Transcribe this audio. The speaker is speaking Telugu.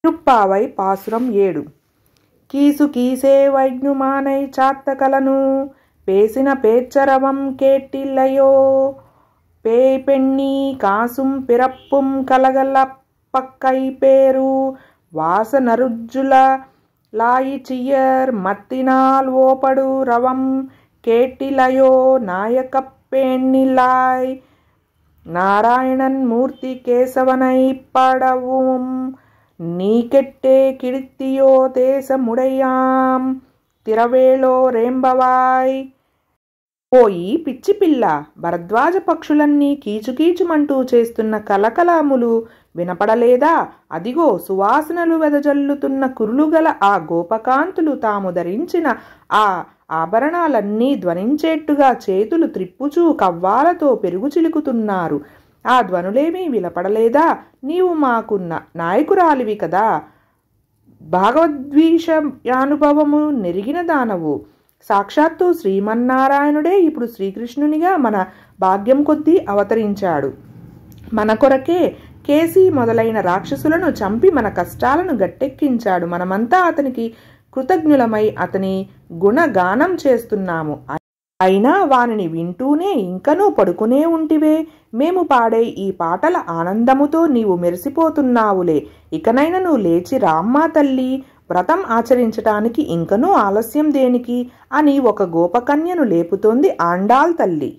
திருப்பாவை பாசுரம் 7. கீசு கீசே வைக்னுமானை சாத்தகலனு பேசின பேச்சரவம் கேட்டில்லையோ பேய் பெண்ணி காசும் பிறப்பும் கலகலப்பக்கை பேரு வாச நருஜுல లాయిచియర్ మత్తినాల్ ఓపడు రవం కేటిలయో నాయకప్పేణిలాయ్ నారాయణన్ మూర్తి కేశవనై పడவும் నీకెట్టే కిడిత్తియో దేశముడయాం తిరవేళో రేంబవాయ్. పోయి పిచ్చి పిల్ల, భరద్వాజ పక్షులన్నీ కీచుకీచుమంటూ చేస్తున్న కలకలములు వినపడలేదా? అదిగో సువాసనలు వెదజల్లుతున్న కురులుగల ఆ గోపకాంతులు తాము ధరించిన ఆ ఆభరణాలన్నీ ధ్వనించేట్టుగా చేతులు త్రిప్పుచూ కవ్వాలతో పెరుగు చిలుకుతున్నారు. ఆ ధ్వనులేమీ వినపడలేదా? నీవు మాకున్న నాయకురాలివి కదా, భాగవద్విషయానుభవము నెరిగిన దానవు. సాక్షాత్తు శ్రీమన్నారాయణుడే ఇప్పుడు శ్రీకృష్ణునిగా మన భాగ్యం కొద్దీ అవతరించాడు. మన కొరకే కేసి మొదలైన రాక్షసులను చంపి మన కష్టాలను గట్టెక్కించాడు. మనమంతా అతనికి కృతజ్ఞులమై అతని గుణగానం చేస్తున్నాము. అయినా వానిని వింటూనే ఇంకనూ పడుకునే ఉంటివే. మేము పాడే ఈ పాటల ఆనందముతో నీవు మెరిసిపోతున్నావులే. ఇకనైనా నువ్వు లేచి రామ్మా తల్లి, వ్రతం ఆచరించటానికి ఇంకనూ ఆలస్యం దేనికి అని ఒక గోపకన్యను లేపుతోంది ఆండాళ్ తల్లి.